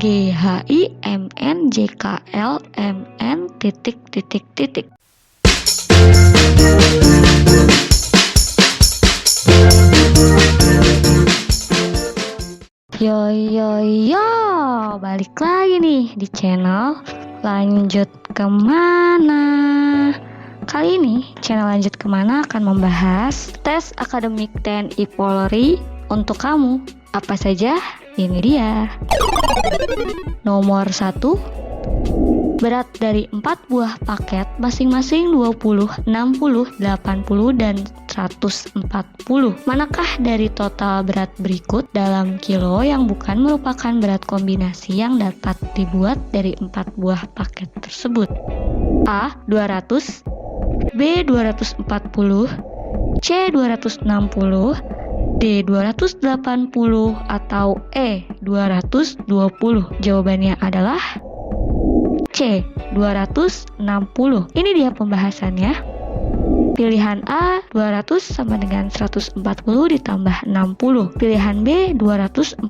GHIMNJKLMN. Yo yo yo, balik lagi nih di channel Lanjut Kemana. Kali ini channel Lanjut Kemana akan membahas tes akademik TNI Polri untuk kamu. Apa saja? Ini dia. Nomor 1, berat dari 4 buah paket masing-masing 20, 60, 80, dan 140. Manakah dari total berat berikut dalam kilo yang bukan merupakan berat kombinasi yang dapat dibuat dari 4 buah paket tersebut? A. 200, B. 240, C. 260, D. 280, atau E. 220. Jawabannya adalah C. 260. Ini dia pembahasannya. Pilihan A 200 sama dengan 140 ditambah 60. Pilihan B 240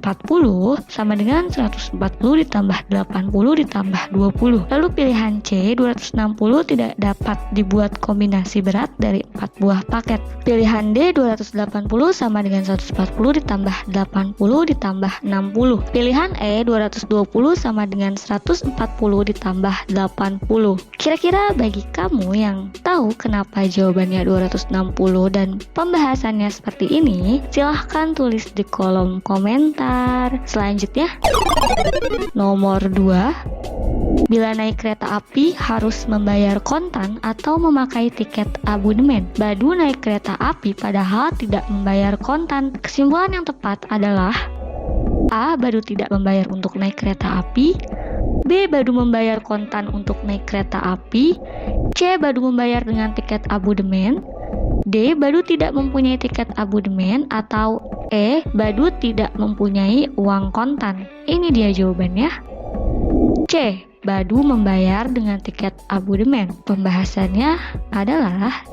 sama dengan 140 ditambah 80 ditambah 20. Lalu pilihan C 260 tidak dapat dibuat kombinasi berat dari 4 buah paket. Pilihan D 280 sama dengan 140 ditambah 80 ditambah 60. Pilihan E 220 sama dengan 140 ditambah 80. Kira-kira bagi kamu yang tahu kenapa jawabannya 260 dan pembahasannya seperti ini, silahkan tulis di kolom komentar. Selanjutnya, nomor 2, bila naik kereta api harus membayar kontan atau memakai tiket abonemen. Badu naik kereta api padahal tidak membayar kontan. Kesimpulan yang tepat adalah A. Badu tidak membayar untuk naik kereta api, B. Badu membayar kontan untuk naik kereta api, C. Badu membayar dengan tiket abonemen, D. Badu tidak mempunyai tiket abonemen, atau E. Badu tidak mempunyai uang kontan. Ini dia jawabannya. C. Badu membayar dengan tiket abonemen. Pembahasannya adalah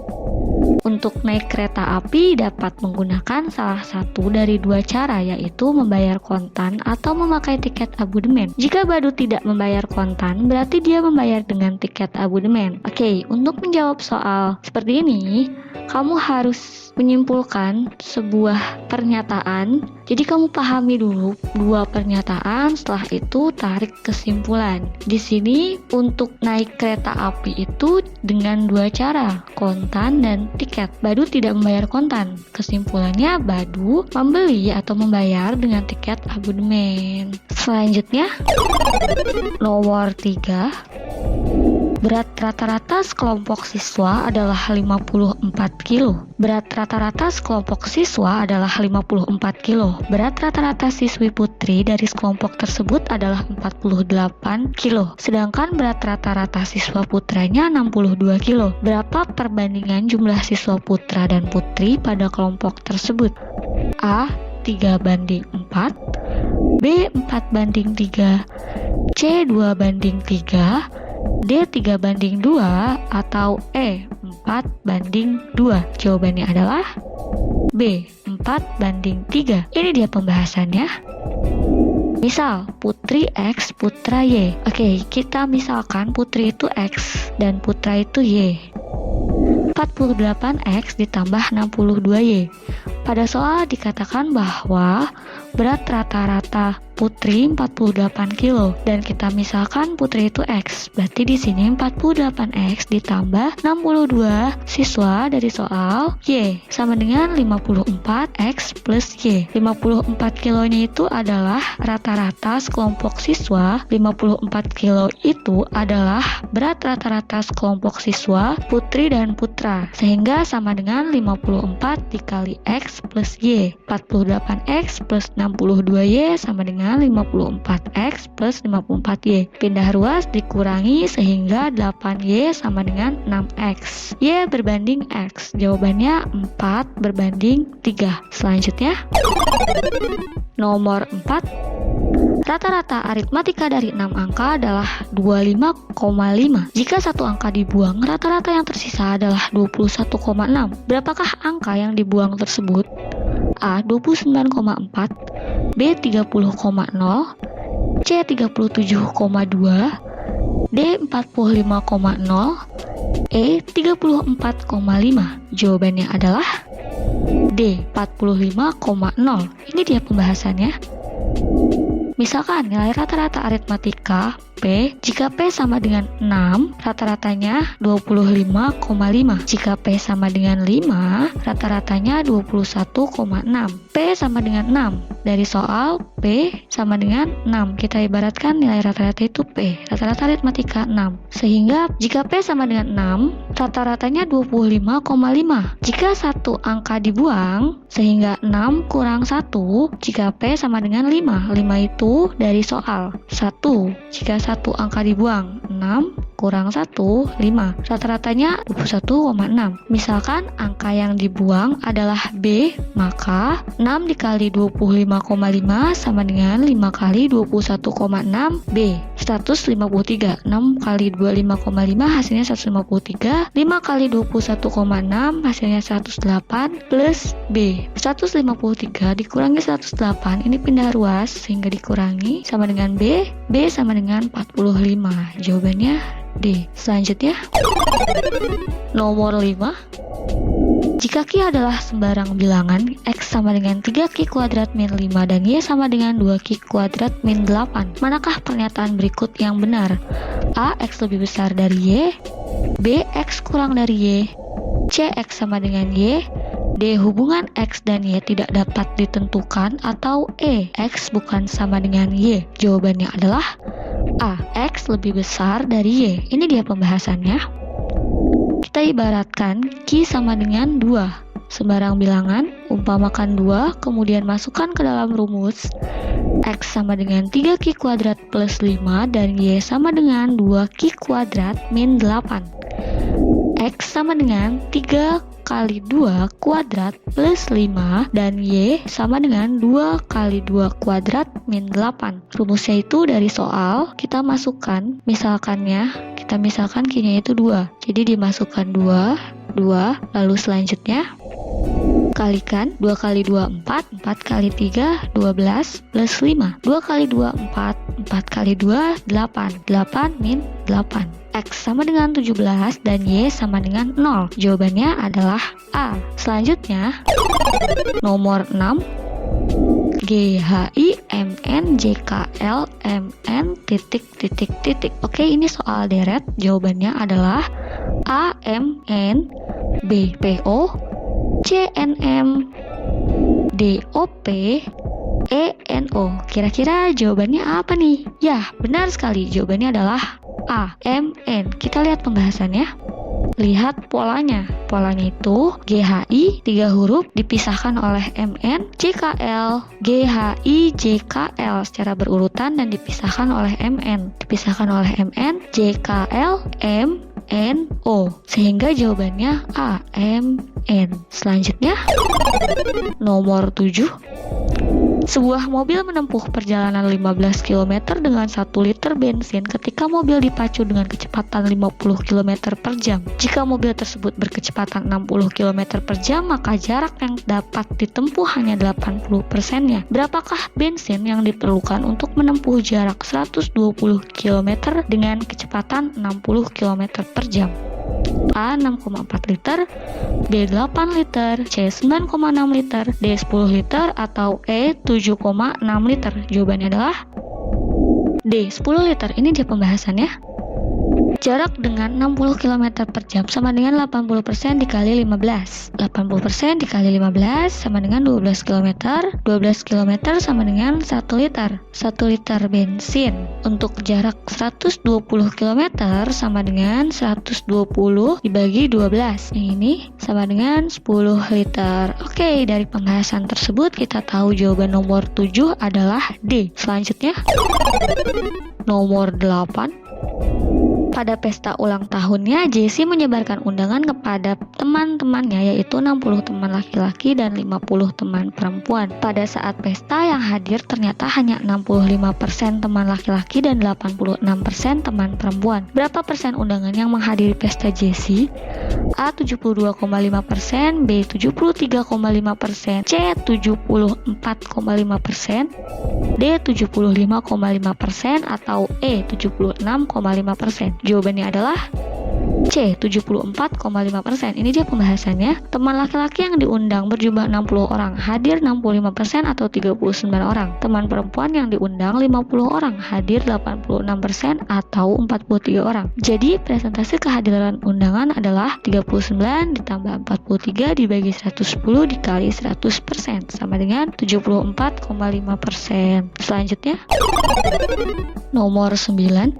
untuk naik kereta api dapat menggunakan salah satu dari dua cara, yaitu membayar kontan atau memakai tiket abonemen. Jika Badu tidak membayar kontan, berarti dia membayar dengan tiket abonemen. Oke, untuk menjawab soal seperti ini, kamu harus menyimpulkan sebuah pernyataan. Jadi kamu pahami dulu dua pernyataan, setelah itu tarik kesimpulan. Di sini untuk naik kereta api itu dengan dua cara, kontan dan tiket. Badu tidak membayar kontan. Kesimpulannya Badu membeli atau membayar dengan tiket abonemen. Selanjutnya, nomor 3. Berat rata-rata sekelompok siswa adalah 54 kilo. Berat rata-rata sekelompok siswa adalah 54 kilo. Berat rata-rata siswi putri dari sekelompok tersebut adalah 48 kilo. Sedangkan berat rata-rata siswa putranya 62 kilo. Berapa perbandingan jumlah siswa putra dan putri pada kelompok tersebut? A. 3:4, B. 4:3, C. 2:3, D. 3:2, atau E. 4:2. Jawabannya adalah B. 4:3. Ini dia pembahasannya. Misal, putri X, putra Y. Oke, kita misalkan putri itu X dan putra itu Y. 48X ditambah 62Y. Pada soal dikatakan bahwa berat rata-rata putri 48 kilo dan kita misalkan putri itu X. Berarti di sini 48X ditambah 62 siswa dari soal Y sama dengan 54X plus Y. 54 kilonya itu adalah rata-rata sekelompok siswa. 54 kilo itu adalah berat rata-rata sekelompok siswa putri dan putra. Sehingga sama dengan 54 dikali X plus Y. 48X plus 62Y sama dengan 54X plus 54Y. Pindah ruas dikurangi sehingga 8Y sama dengan 6X. Y berbanding X. Jawabannya 4:3. Selanjutnya, nomor 4. Rata-rata aritmatika dari 6 angka adalah 25,5. Jika satu angka dibuang, rata-rata yang tersisa adalah 21,6. Berapakah angka yang dibuang tersebut? A. 29,4, B. 30,0, C 37,2, D 45,0, E 34,5. Jawabannya adalah D 45,0. Ini dia pembahasannya. Misalkan nilai rata-rata aritmatika P, jika P sama dengan 6, rata-ratanya 25,5. Jika P sama dengan 5, rata-ratanya 21,6. P sama dengan 6. Dari soal P sama dengan 6. Kita ibaratkan nilai rata-rata itu P. Rata-rata aritmatika 6. Sehingga jika P sama dengan 6, rata-ratanya 25,5. Jika satu angka dibuang, sehingga 6 kurang 1, jika P sama dengan 5. 5 itu dari soal 1. Jika satu angka dibuang, 6 kurang 1, 5. Rata-ratanya 21,6. Misalkan angka yang dibuang adalah B, maka 6 dikali 25,5 sama dengan 5 kali 21,6 B, 153. 6 kali 25,5 hasilnya 153. 5 kali 21,6 hasilnya 108 plus B. 153 dikurangi 108, ini pindah ruas sehingga dikurangi sama dengan B. B sama dengan 45. Jawabannya D. Selanjutnya, nomor 5. Jika Q adalah sembarang bilangan, X sama dengan 3Q kuadrat min 5 dan Y sama dengan 2Q kuadrat min 8. Manakah pernyataan berikut yang benar? A. X lebih besar dari Y, B. X kurang dari Y, C. X sama dengan Y, D. Hubungan X dan Y tidak dapat ditentukan, atau E. X bukan sama dengan Y. Jawabannya adalah A. X lebih besar dari Y. Ini dia pembahasannya. Kita ibaratkan Q sama dengan 2. Sembarang bilangan, umpamakan 2, kemudian masukkan ke dalam rumus. X sama dengan 3Q kuadrat plus 5 dan Y sama dengan 2Q kuadrat min 8. X sama dengan 3 kali 2 kuadrat plus 5 dan Y sama dengan 2 kali 2 kuadrat min 8. Rumusnya itu dari soal, kita masukkan, kita misalkan Q-nya itu 2. Jadi dimasukkan 2, lalu selanjutnya kalikan 2 kali 2 4, 4 kali 3 12 plus 5. 2 kali 2 4, 4 kali 2 8, 8 min 8. X sama dengan 17 dan Y sama dengan 0. Jawabannya adalah A. Selanjutnya, nomor 6. GHI MN JKL MN titik. Oke, ini soal deret. Jawabannya adalah A MN, B PO, C NM, D OP, E NO. Kira-kira jawabannya apa nih? Ya, benar sekali. Jawabannya adalah A MN. Kita lihat pembahasannya. Lihat polanya. Polanya itu GHI 3 huruf dipisahkan oleh MN, JKL, GHI, JKL secara berurutan dan dipisahkan oleh MN. Dipisahkan oleh MN, JKL, MNO. Sehingga jawabannya A, MN. Selanjutnya, nomor 7. Sebuah mobil menempuh perjalanan 15 km dengan 1 liter bensin ketika mobil dipacu dengan kecepatan 50 km per jam. Jika mobil tersebut berkecepatan 60 km per jam, maka jarak yang dapat ditempuh hanya 80%-nya. Berapakah bensin yang diperlukan untuk menempuh jarak 120 km dengan kecepatan 60 km per jam? A 6,4 liter, B 8 liter, C 9,6 liter, D 10 liter, atau E 7,6 liter. Jawabannya adalah D 10 liter. Ini dia pembahasannya. Jarak dengan 60 km per jam sama dengan 80% dikali 15. 80% dikali 15 sama dengan 12 km. 12 km sama dengan 1 liter. 1 liter bensin untuk jarak 120 km sama dengan 120 dibagi 12. Yang ini sama dengan 10 liter. Oke, dari pembahasan tersebut kita tahu jawaban nomor 7 adalah D. Selanjutnya, nomor 8. Pada pesta ulang tahunnya, Jessie menyebarkan undangan kepada teman-temannya, yaitu 60 teman laki-laki dan 50 teman perempuan. Pada saat pesta yang hadir ternyata hanya 65% teman laki-laki dan 86% teman perempuan. Berapa persen undangan yang menghadiri pesta Jessie? A. 72,5%, B. 73,5%, C. 74,5%, D. 75,5%, atau E. 76,5%. Jawabannya adalah C. 74,5%. Ini dia pembahasannya. Teman laki-laki yang diundang berjumlah 60 orang, hadir 65% atau 39 orang. Teman perempuan yang diundang 50 orang, hadir 86% atau 43 orang. Jadi presentasi kehadiran undangan adalah 39 ditambah 43 dibagi 110 dikali 100% sama dengan 74,5%. Selanjutnya nomor 9.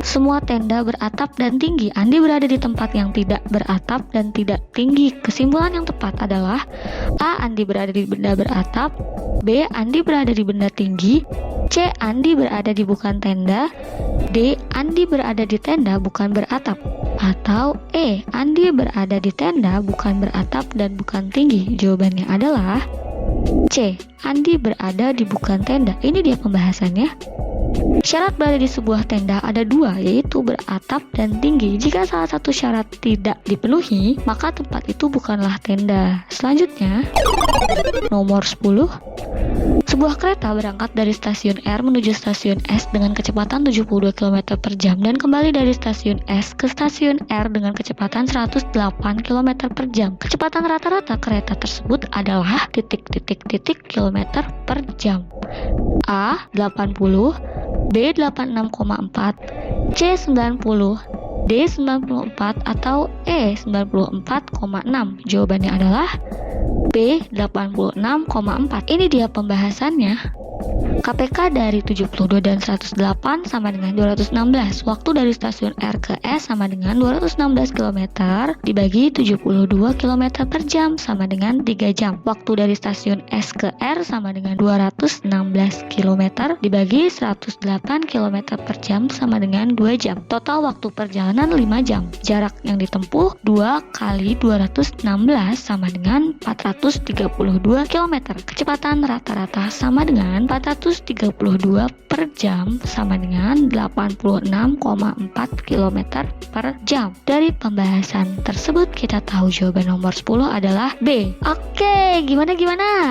Semua tenda beratap dan tinggi. Andi berada di tempat yang tidak beratap dan tidak tinggi. Kesimpulan yang tepat adalah A. Andi berada di benda beratap, B. Andi berada di benda tinggi, C. Andi berada di bukan tenda, D. Andi berada di tenda bukan beratap, atau E. Andi berada di tenda bukan beratap dan bukan tinggi. Jawabannya adalah C. Andi berada di bukan tenda. Ini dia pembahasannya. Syarat berada di sebuah tenda ada dua, yaitu beratap dan tinggi. Jika salah satu syarat tidak dipenuhi, maka tempat itu bukanlah tenda. Selanjutnya, nomor 10. Sebuah kereta berangkat dari stasiun R menuju stasiun S dengan kecepatan 72 km per jam dan kembali dari stasiun S ke stasiun R dengan kecepatan 108 km per jam. Kecepatan rata-rata kereta tersebut adalah kilometer per jam. A. 80, B. 86,4, C. 90, D. 94, atau E. 94,6. Jawabannya adalah B. 86,4. Ini dia pembahasannya. KPK dari 72 dan 108 sama dengan 216. Waktu dari stasiun R ke S sama dengan 216 km dibagi 72 km per jam sama dengan 3 jam. Waktu dari stasiun S ke R sama dengan 216 km dibagi 108 km per jam sama dengan 2 jam. Total waktu perjalanan 5 jam. Jarak yang ditempuh 2 kali 216 sama dengan 432 km. Kecepatan rata-rata sama dengan 432 per jam sama dengan 86,4 km per jam. Dari pembahasan tersebut kita tahu jawaban nomor 10 adalah B. Oke, gimana?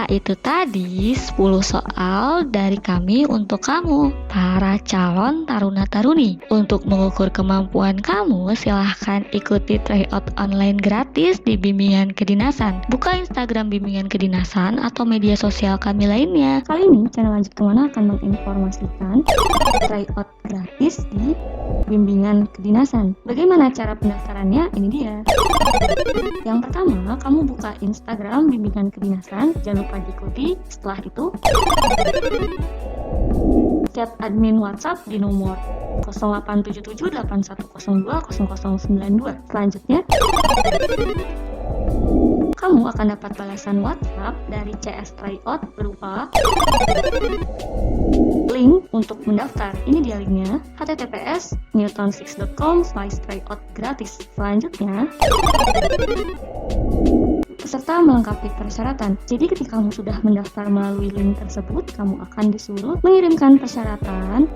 Itu tadi 10 soal dari kami untuk kamu, para calon taruna-taruni. Untuk mengukur kemampuan kamu, silahkan ikuti tryout online gratis di bimbingan kedinasan. Buka Instagram bimbingan kedinasan atau media sosial kami lainnya. Kali ini channel Lanjut Kemana akan menginformasikan tryout gratis di bimbingan kedinasan. Bagaimana cara pendaftarannya? Ini dia. Yang pertama, kamu buka Instagram bimbingan kedinasan, jangan lupa diikuti. Setelah itu, chat admin WhatsApp di nomor 087781020092. Selanjutnya, kamu akan dapat balasan WhatsApp dari CS Tryout berupa link untuk mendaftar. Ini dia linknya, https://newton6.com/tryout gratis. Selanjutnya, peserta melengkapi persyaratan. Jadi ketika kamu sudah mendaftar melalui link tersebut, kamu akan disuruh mengirimkan persyaratan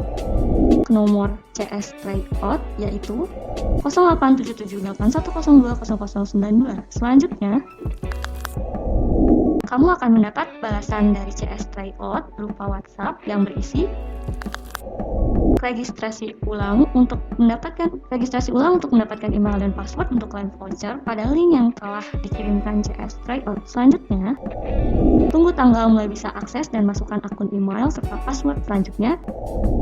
ke nomor CS Tryout, yaitu 087781020092. Selanjutnya, kamu akan mendapat balasan dari CS Tryout berupa WhatsApp yang berisi registrasi ulang untuk mendapatkan email dan password untuk klien voucher pada link yang telah dikirimkan CS Tryout. Selanjutnya, tunggu tanggal mulai bisa akses dan masukkan akun email serta password. Selanjutnya,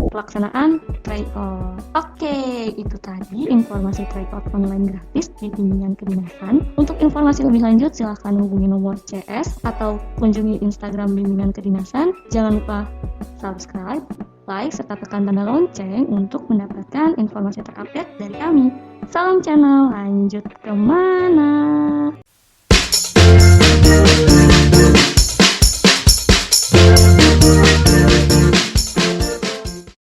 pelaksanaan tryout. Oke, itu tadi informasi tryout online gratis di bimbingan kedinasan. Untuk informasi lebih lanjut, silahkan hubungi nomor CS atau kunjungi Instagram bimbingan kedinasan. Jangan lupa subscribe, like, serta tekan tanda lonceng untuk mendapatkan informasi terupdate dari kami. Salam channel Lanjut Kemana.